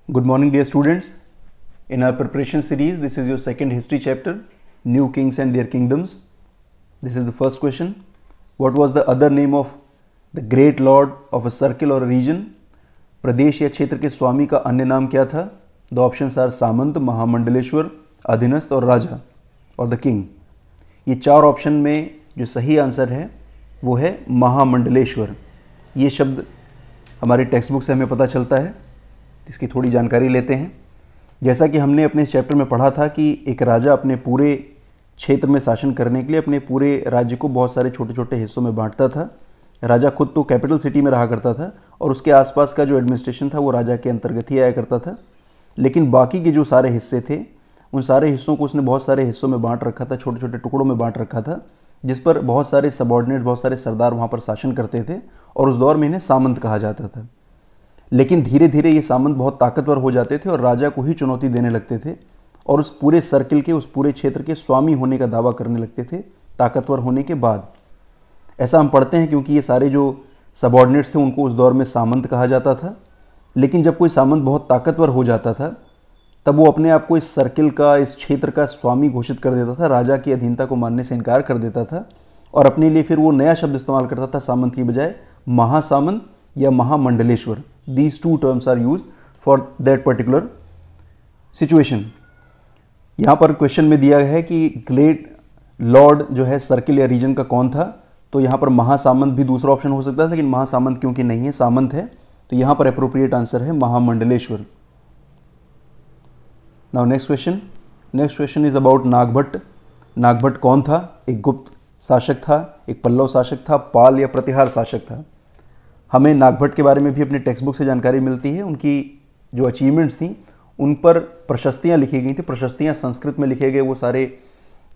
Good morning, dear students. In our preparation series, this is your second history chapter, New Kings and Their Kingdoms. This is the first question. What was the other name of the great lord of a circle or a region? प्रदेश या क्षेत्र के स्वामी का अन्य नाम क्या था? The options are सामंत, महामंडलेश्वर, अधीनस्थ और राजा और द किंग. ये चार ऑप्शन में जो सही आंसर है वो है महामंडलेश्वर. ये शब्द हमारे टेक्स्ट बुक से हमें पता चलता है. इसकी थोड़ी जानकारी लेते हैं. जैसा कि हमने अपने इस चैप्टर में पढ़ा था कि एक राजा अपने पूरे क्षेत्र में शासन करने के लिए अपने पूरे राज्य को बहुत सारे छोटे छोटे हिस्सों में बांटता था. राजा खुद तो कैपिटल सिटी में रहा करता था और उसके आसपास का जो एडमिनिस्ट्रेशन था वो राजा के अंतर्गत ही आया करता था. लेकिन बाकी के जो सारे हिस्से थे उन सारे हिस्सों को उसने बहुत सारे हिस्सों में बांट रखा था, छोटे छोटे टुकड़ों में बांट रखा था, जिस पर बहुत सारे सबऑर्डिनेट, बहुत सारे सरदार वहाँ पर शासन करते थे और उस दौर में इन्हें सामंत कहा जाता था. लेकिन धीरे धीरे ये सामंत बहुत ताकतवर हो जाते थे और राजा को ही चुनौती देने लगते थे और उस पूरे सर्किल के, उस पूरे क्षेत्र के स्वामी होने का दावा करने लगते थे ताकतवर होने के बाद. ऐसा हम पढ़ते हैं क्योंकि ये सारे जो सबऑर्डिनेट्स थे उनको उस दौर में सामंत कहा जाता था. लेकिन जब कोई सामंत बहुत ताकतवर हो जाता था तब वो अपने आप को इस सर्किल का, इस क्षेत्र का स्वामी घोषित कर देता था, राजा की अधीनता को मानने से इनकार कर देता था और अपने लिए फिर वो नया शब्द इस्तेमाल करता था सामंत की बजाय, महासामंत या महामंडलेश्वर. These two terms are used for that particular situation. यहाँ पर क्वेश्चन में दिया है कि ग्रेट लॉर्ड जो है सर्किल या रीजन का कौन था. तो यहाँ पर महासामंत भी दूसरा ऑप्शन हो सकता है, लेकिन महासामंत क्योंकि नहीं है, सामंत है, तो यहाँ पर अप्रोप्रिएट आंसर है Mahamandaleshwar. Now next question is about Nagabhata. Nagabhata कौन था? एक गुप्त शासक था, एक पल्लव शासक था, पाल या प्रतिहार शासक था. हमें नागभट्ट के बारे में भी अपने टेक्स्ट बुक से जानकारी मिलती है. उनकी जो अचीवमेंट्स थी उन पर प्रशस्तियाँ लिखी गई थी. प्रशस्तियाँ संस्कृत में लिखे गए वो सारे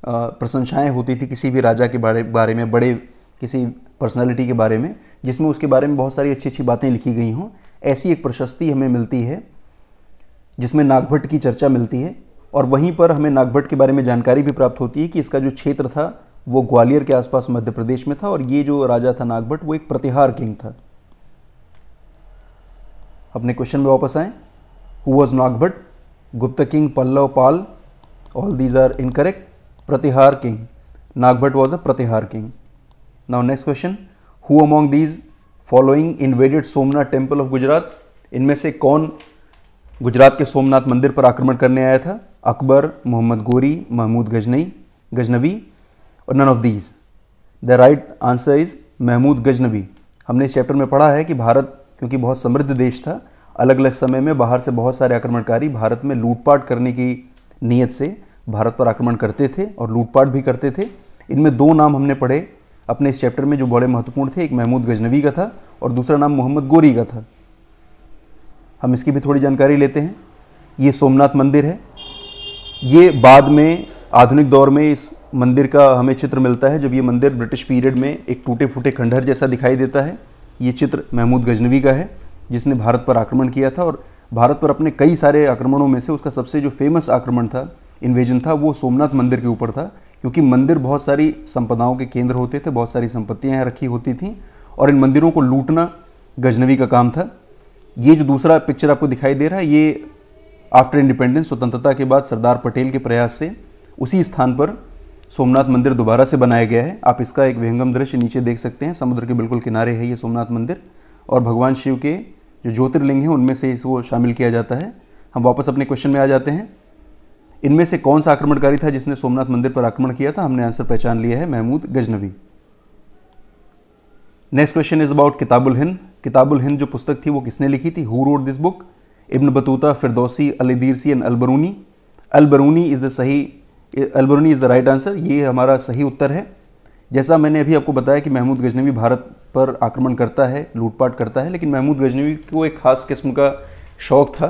प्रशंसाएँ होती थी किसी भी राजा के बारे में, बड़े किसी पर्सनालिटी के बारे में, जिसमें उसके बारे में बहुत सारी अच्छी अच्छी बातें लिखी गई हों. ऐसी एक प्रशस्ति हमें मिलती है जिसमें नागभट्ट की चर्चा मिलती है और वहीं पर हमें नागभट्ट के बारे में जानकारी भी प्राप्त होती है कि इसका जो क्षेत्र था वो ग्वालियर के आसपास मध्य प्रदेश में था और ये जो राजा था नागभट्ट वो एक प्रतिहार किंग था. अपने क्वेश्चन में वापस आएं. Who was Nagabhata? Gupta king, Pallava, Pala, all these are incorrect. Pratihara king. Nagabhata was a Pratihara king. Now next question. Who among these following invaded Somnath temple of Gujarat? इनमें से कौन गुजरात के सोमनाथ मंदिर पर आक्रमण करने आया था? अकबर, मोहम्मद गोरी, महमूद गजनवी और none of these. The right answer is Mahmud Ghaznavi. हमने इस चैप्टर में पढ़ा है कि भारत क्योंकि बहुत समृद्ध देश था, अलग अलग समय में बाहर से बहुत सारे आक्रमणकारी भारत में लूटपाट करने की नीयत से भारत पर आक्रमण करते थे और लूटपाट भी करते थे. इनमें दो नाम हमने पढ़े अपने इस चैप्टर में जो बड़े महत्वपूर्ण थे. एक महमूद गजनवी का था और दूसरा नाम मोहम्मद गोरी का था. हम इसकी भी थोड़ी जानकारी लेते हैं. ये सोमनाथ मंदिर है. ये बाद में आधुनिक दौर में इस मंदिर का हमें चित्र मिलता है जब ये मंदिर ब्रिटिश पीरियड में एक टूटे फूटे खंडहर जैसा दिखाई देता है. ये चित्र महमूद गजनवी का है जिसने भारत पर आक्रमण किया था और भारत पर अपने कई सारे आक्रमणों में से उसका सबसे जो फेमस आक्रमण था, इन्वेजन था, वो सोमनाथ मंदिर के ऊपर था. क्योंकि मंदिर बहुत सारी संपदाओं के केंद्र होते थे, बहुत सारी संपत्तियां यहाँ रखी होती थीं और इन मंदिरों को लूटना गजनवी का काम था. ये जो दूसरा पिक्चर आपको दिखाई दे रहा है ये आफ्टर इंडिपेंडेंस, स्वतंत्रता के बाद सरदार पटेल के प्रयास से उसी स्थान पर सोमनाथ मंदिर दोबारा से बनाया गया है. आप इसका एक विहंगम दृश्य नीचे देख सकते हैं. समुद्र के बिल्कुल किनारे है ये सोमनाथ मंदिर और भगवान शिव के जो ज्योतिर्लिंग हैं उनमें से इसको शामिल किया जाता है. हम वापस अपने क्वेश्चन में आ जाते हैं. इनमें से कौन सा आक्रमणकारी था जिसने सोमनाथ मंदिर पर आक्रमण किया था? हमने आंसर पहचान लिया है, Mahmud Ghaznavi. Next question is about Kitabul Hind. Kitabul Hind जो पुस्तक थी वो किसने लिखी थी? Who wrote this book? Ibn Battuta, Firdausi, Al-Idrisi and Al-Biruni. Al-Biruni is the right answer. ये हमारा सही उत्तर है. जैसा मैंने अभी आपको बताया कि महमूद गजनवी भारत पर आक्रमण करता है, लूटपाट करता है, लेकिन महमूद गजनवी को एक खास किस्म का शौक था.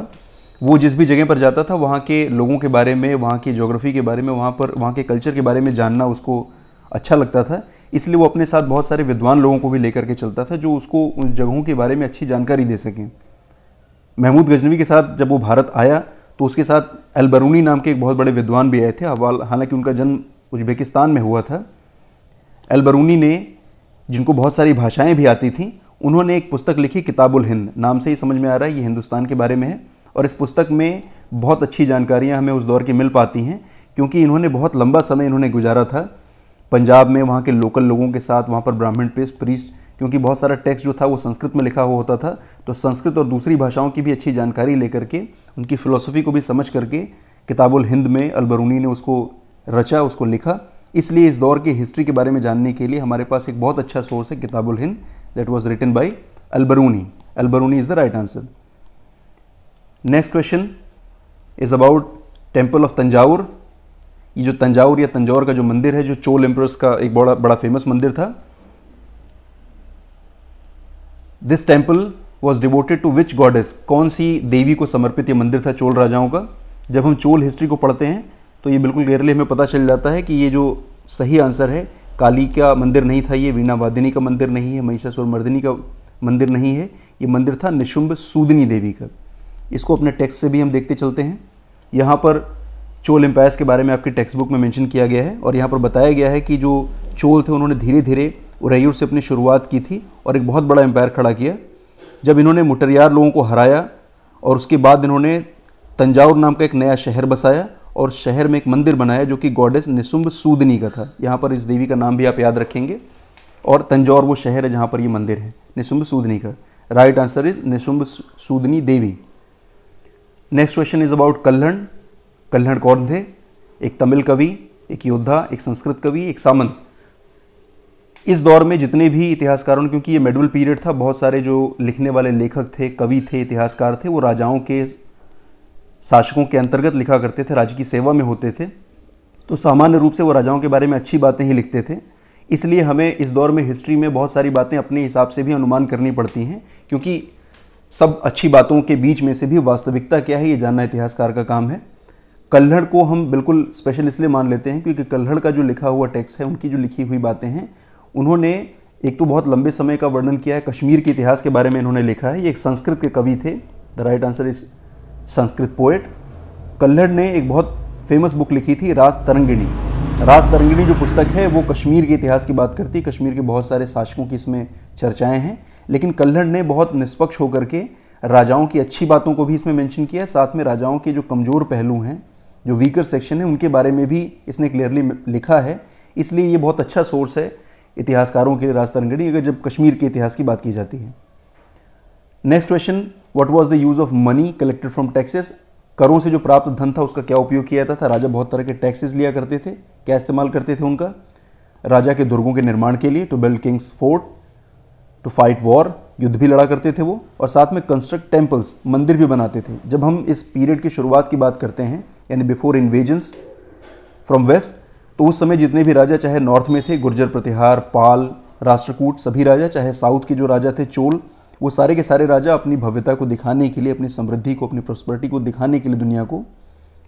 वो जिस भी जगह पर जाता था वहाँ के लोगों के बारे में, वहाँ की ज्योग्राफी के बारे में, वहाँ के कल्चर के बारे में जानना उसको अच्छा लगता था. इसलिए वो अपने साथ बहुत सारे विद्वान लोगों को भी लेकर के चलता था जो उसको उन जगहों के बारे में अच्छी जानकारी दे सकें. महमूद गजनवी के साथ जब वो भारत आया तो उसके साथ अल-बरूनी नाम के एक बहुत बड़े विद्वान भी आए थे. हालांकि उनका जन्म उज्बेकिस्तान में हुआ था. अल-बरूनी ने, जिनको बहुत सारी भाषाएं भी आती थीं, उन्होंने एक पुस्तक लिखी किताबुल हिंद, नाम से ही समझ में आ रहा है ये हिंदुस्तान के बारे में है। और इस पुस्तक में बहुत अच्छी जानकारियाँ हमें उस दौर की मिल पाती हैं, क्योंकि इन्होंने बहुत लंबा समय इन्होंने गुजारा था पंजाब में, वहाँ के लोकल लोगों के साथ, वहाँ पर ब्राह्मण प्रीस्ट, क्योंकि बहुत सारा टेक्स्ट जो था वो संस्कृत में लिखा हुआ होता था, तो संस्कृत और दूसरी भाषाओं की भी अच्छी जानकारी लेकर के, उनकी फ़िलोसफी को भी समझ करके किताबुल हिंद में अलबरूनी ने उसको रचा, उसको लिखा। इसलिए इस दौर की हिस्ट्री के बारे में जानने के लिए हमारे पास एक बहुत अच्छा सोर्स है Kitabul Hind, that was written by Al-Biruni. Al-Biruni is the right answer. Next question is about temple of Thanjavur. ये जो तंजावुर या तंजौर का जो मंदिर है, जो चोल एम्परर्स का एक बड़ा फेमस मंदिर था, this temple was devoted to which goddess, कौन सी देवी को समर्पित ये मंदिर था चोल राजाओं का। जब हम चोल हिस्ट्री को पढ़ते हैं तो ये बिल्कुल क्लियरली हमें पता चल जाता है कि ये जो सही आंसर है, काली का मंदिर नहीं था, ये वीणा वादिनी का मंदिर नहीं है, महिषासुर मर्दिनी का मंदिर नहीं है, ये मंदिर था निशुंभ सूदनी देवी का। इसको अपने टेक्स्ट से भी हम देखते चलते हैं। यहाँ पर चोल एम्पायर्स के बारे में आपकी टेक्स्ट बुक में मेंशन किया गया है, और यहाँ पर बताया गया है कि जो चोल थे उन्होंने धीरे धीरे उरैयूर से अपनी शुरुआत की थी और एक बहुत बड़ा एम्पायर खड़ा किया। जब इन्होंने मुटरियार लोगों को हराया और उसके बाद इन्होंने तंजावुर नाम का एक नया शहर बसाया और शहर में एक मंदिर बनाया जो कि गॉडेस निशुंभ सूदनी का था। यहाँ पर इस देवी का नाम भी आप याद रखेंगे, और तंजौर वो शहर है जहाँ पर ये मंदिर है निशुंभ सूदनी का। Right answer is Nishumbha Sudani Devi. Next question is about Kalhana. Kalhana कौन थे? एक तमिल कवि, एक योद्धा, एक संस्कृत कवि, एक सामंत। इस दौर में जितने भी इतिहासकारों ने, क्योंकि ये मेडुअल पीरियड था, बहुत सारे जो लिखने वाले लेखक थे, कवि थे, इतिहासकार थे, वो राजाओं के शासकों के अंतर्गत लिखा करते थे, राज्य की सेवा में होते थे, तो सामान्य रूप से वो राजाओं के बारे में अच्छी बातें ही लिखते थे। इसलिए हमें इस दौर में हिस्ट्री में बहुत सारी बातें अपने हिसाब से भी अनुमान करनी पड़ती हैं, क्योंकि सब अच्छी बातों के बीच में से भी वास्तविकता क्या है ये जानना इतिहासकार का काम है। कल्हड़ को हम बिल्कुल स्पेशल इसलिए मान लेते हैं क्योंकि कल्हड़ का जो लिखा हुआ टेक्स्ट है, उनकी जो लिखी हुई बातें हैं, उन्होंने एक तो बहुत लंबे समय का वर्णन किया है, कश्मीर के इतिहास के बारे में इन्होंने लिखा है। ये एक संस्कृत के कवि थे, the right answer is Sanskrit poet. Kalhana ने एक बहुत फेमस बुक लिखी थी, रास तरंगिणी। रास तरंगिणी जो पुस्तक है वो कश्मीर के इतिहास की बात करती है, कश्मीर के बहुत सारे शासकों की इसमें चर्चाएं हैं, लेकिन कल्हड़ ने बहुत निष्पक्ष होकर के राजाओं की अच्छी बातों को भी इसमें मेंशन किया है, साथ में राजाओं के जो कमज़ोर पहलू हैं, जो वीकर सेक्शन है, उनके बारे में भी इसने क्लियरली लिखा है। इसलिए ये बहुत अच्छा सोर्स है इतिहासकारों के लिए रास तरंगिणी, अगर जब कश्मीर के इतिहास की बात की जाती है। Next question, what was the use of money collected from taxes. करों से जो प्राप्त धन था उसका क्या उपयोग किया जाता था? राजा बहुत तरह के टैक्सेस लिया करते थे, क्या इस्तेमाल करते थे उनका? राजा के दुर्गों के निर्माण के लिए, to build kings fort, to fight war, युद्ध भी लड़ा करते थे वो, और साथ में कंस्ट्रक्ट टेम्पल्स, मंदिर भी बनाते थे। जब हम इस पीरियड की शुरुआत की बात करते हैं, यानी बिफोर इन्वेजन्स फ्रॉम वेस्ट, तो उस समय जितने भी राजा, चाहे नॉर्थ में थे गुर्जर प्रतिहार, पाल, राष्ट्रकूट, सभी राजा, चाहे साउथ के जो राजा थे चोल, वो सारे के सारे राजा अपनी भव्यता को दिखाने के लिए, अपनी समृद्धि को, अपनी प्रॉस्पेरिटी को दिखाने के लिए दुनिया को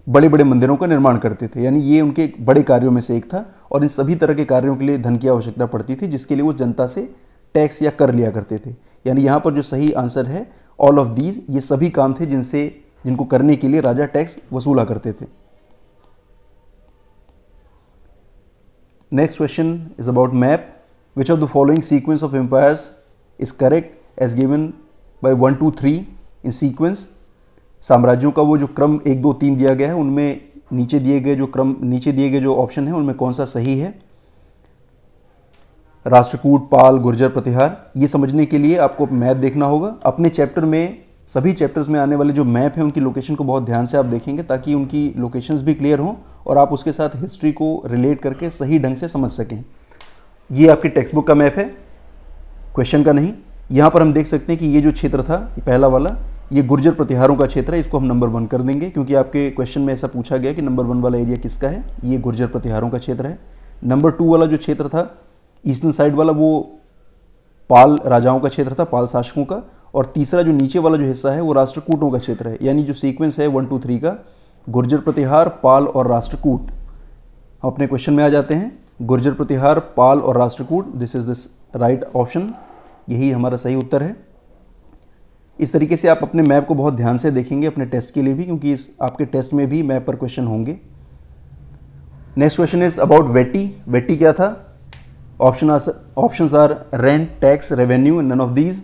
बड़े बड़े मंदिरों का निर्माण करते थे। यानी ये उनके बड़े कार्यों में से एक था, और इन सभी तरह के कार्यों के लिए धन की आवश्यकता पड़ती थी, जिसके लिए वो जनता से टैक्स या कर लिया करते थे। यानी यहाँ पर जो सही आंसर है, ऑल ऑफ दीज, ये सभी काम थे जिनको करने के लिए राजा टैक्स वसूला करते थे। Next question is about map. Which of the following sequence of empires is correct as given by 1 2 3 in sequence. साम्राज्यों का वो जो क्रम 1 2 3 दिया गया है, उनमें नीचे दिए गए जो ऑप्शन है उनमें कौन सा सही है? राष्ट्रकूट, पाल, गुर्जर प्रतिहार। ये समझने के लिए आपको मैप देखना होगा। अपने चैप्टर में, सभी चैप्टर्स में आने वाले जो मैप हैं उनकी लोकेशन को बहुत ध्यान से आप देखेंगे, ताकि उनकी लोकेशंस भी क्लियर हों और आप उसके साथ हिस्ट्री को रिलेट करके सही ढंग से समझ सकें। ये आपकी टेक्स्ट बुक का मैप है, क्वेश्चन का नहीं। यहाँ पर हम देख सकते हैं कि ये जो क्षेत्र था, ये पहला वाला, ये गुर्जर प्रतिहारों का क्षेत्र है। इसको हम नंबर 1 कर देंगे, क्योंकि आपके क्वेश्चन में ऐसा पूछा गया कि नंबर 1 वाला एरिया किसका है। ये गुर्जर प्रतिहारों का क्षेत्र है। नंबर 2 वाला जो क्षेत्र था, ईस्टर्न साइड वाला, वो पाल राजाओं का क्षेत्र था, पाल शासकों का। और तीसरा जो नीचे वाला जो हिस्सा है वो राष्ट्रकूटों का क्षेत्र है। यानी जो सीक्वेंस है 1 2 3 का, गुर्जर प्रतिहार, पाल और राष्ट्रकूट। हम अपने क्वेश्चन में आ जाते हैं। गुर्जर प्रतिहार, पाल और Rashtrakuta, this is this right option, यही हमारा सही उत्तर है। इस तरीके से आप अपने मैप को बहुत ध्यान से देखेंगे अपने टेस्ट के लिए भी, क्योंकि इस आपके टेस्ट में भी मैप पर क्वेश्चन होंगे। Next question is about vetti. Vetti क्या था? Options are rent, tax, revenue, none of these.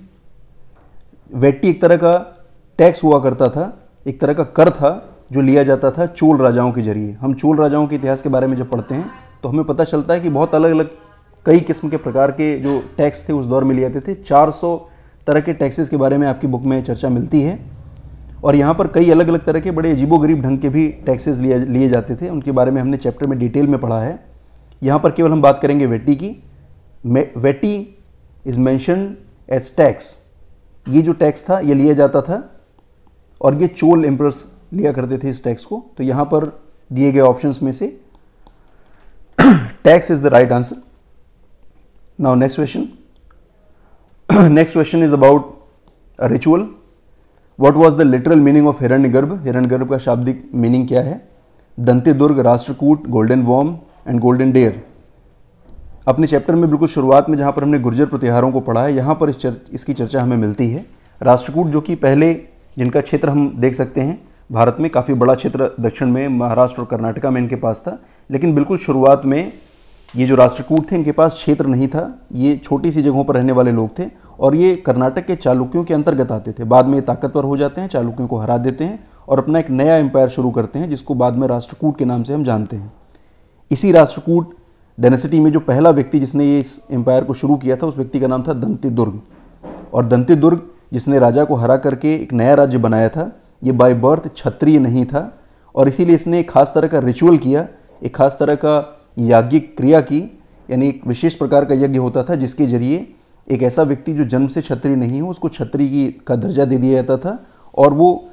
Vetti एक तरह का टैक्स हुआ करता था, एक तरह का कर था जो लिया जाता था चोल राजाओं के जरिए। हम चोल राजाओं के इतिहास के बारे में जब पढ़ते हैं तो हमें पता चलता है कि बहुत अलग अलग कई किस्म के प्रकार के जो टैक्स थे उस दौर में लिए जाते थे। 400 तरह के टैक्सेस के बारे में आपकी बुक में चर्चा मिलती है, और यहाँ पर कई अलग अलग तरह के बड़े अजीबोगरीब ढंग के भी टैक्सेस लिए जाते थे। उनके बारे में हमने चैप्टर में डिटेल में पढ़ा है। यहाँ पर केवल हम बात करेंगे वेट्टी की। Vetti is mentioned as tax. ये जो टैक्स था ये लिया जाता था और ये चोल एम्परर्स लिया करते थे इस टैक्स को। तो यहाँ पर दिए गए ऑप्शंस में से tax is the right answer. Now next question. Next question is about a ritual. What was the literal meaning of Hiranyagarbha? Hiranyagarbha का शाब्दिक मीनिंग क्या है? दंतेदुर्ग, राष्ट्रकूट, गोल्डन वॉर्म एंड गोल्डन डेयर। अपने चैप्टर में बिल्कुल शुरुआत में जहाँ पर हमने गुर्जर प्रतिहारों को पढ़ा है, यहाँ पर इसकी चर्चा हमें मिलती है। राष्ट्रकूट जो कि पहले, जिनका क्षेत्र हम देख सकते हैं भारत में काफ़ी बड़ा क्षेत्र दक्षिण में महाराष्ट्र और कर्नाटका में इनके पास था, लेकिन बिल्कुल शुरुआत में ये जो राष्ट्रकूट थे इनके पास क्षेत्र नहीं था। ये छोटी सी जगहों पर रहने वाले लोग थे और ये कर्नाटक के चालुक्यों के अंतर्गत आते थे। बाद में ये ताकतवर हो जाते हैं, चालुक्यों को हरा देते हैं और अपना एक नया एम्पायर शुरू करते हैं जिसको बाद में राष्ट्रकूट के नाम से हम जानते हैं। इसी राष्ट्रकूट डायनेसिटी में जो पहला व्यक्ति जिसने ये इस एम्पायर को शुरू किया था उस व्यक्ति का नाम था दंतेदुर्ग। और दंतेदुर्ग जिसने राजा को हरा करके एक नया राज्य बनाया था, ये बाय बर्थ क्षत्रिय नहीं था और इसीलिए इसने एक खास तरह का रिचुअल किया, एक खास तरह का याज्ञिक क्रिया की। यानी एक विशेष प्रकार का यज्ञ होता था जिसके जरिए एक ऐसा व्यक्ति जो जन्म से क्षत्रिय नहीं हो उसको क्षत्रिय का दर्जा दे दिया जाता था और वो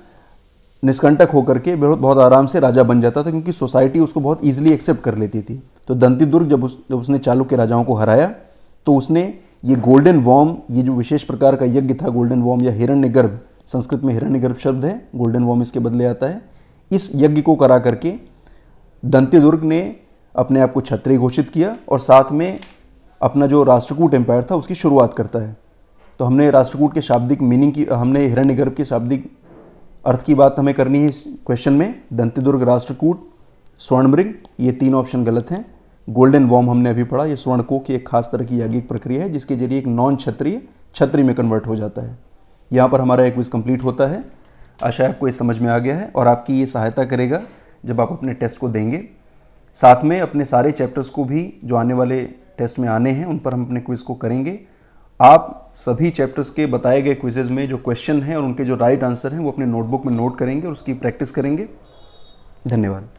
निष्कंटक होकर के बहुत आराम से राजा बन जाता था, क्योंकि सोसाइटी उसको बहुत ईजिली एक्सेप्ट कर लेती थी। तो दंतेदुर्ग जब उसने चालुक्य राजाओं को हराया तो उसने ये गोल्डन वॉर्म, ये जो विशेष प्रकार का यज्ञ था गोल्डन वॉर्म या हिरण्यगर्भ, संस्कृत में हिरण्यगर्भ शब्द है, गोल्डन वॉर्म इसके बदले आता है। इस यज्ञ को करा करके दंतेदुर्ग ने अपने आप को क्षत्रिय घोषित किया और साथ में अपना जो राष्ट्रकूट एम्पायर था उसकी शुरुआत करता है। तो हमने राष्ट्रकूट के शाब्दिक मीनिंग की, हमने हिरण्यगर्भ के शाब्दिक अर्थ की बात हमें करनी है इस क्वेश्चन में। दंतेदुर्ग, राष्ट्रकूट, स्वर्णमृग, ये 3 ऑप्शन गलत हैं। गोल्डन वॉर्म हमने अभी पढ़ा, ये स्वर्णकोक की एक खास तरह की याज्ञिक प्रक्रिया है जिसके जरिए एक नॉन क्षत्रिय क्षत्रिय में कन्वर्ट हो जाता है। यहाँ पर हमारा एक क्विज कंप्लीट होता है। आशा है आपको ये समझ में आ गया है और आपकी ये सहायता करेगा जब आप अपने टेस्ट को देंगे। साथ में अपने सारे चैप्टर्स को भी जो आने वाले टेस्ट में आने हैं उन पर हम अपने क्विज को करेंगे। आप सभी चैप्टर्स के बताए गए क्विजेज में जो क्वेश्चन हैं और उनके जो राइट आंसर हैं वो अपने नोटबुक में नोट करेंगे और उसकी प्रैक्टिस करेंगे। धन्यवाद।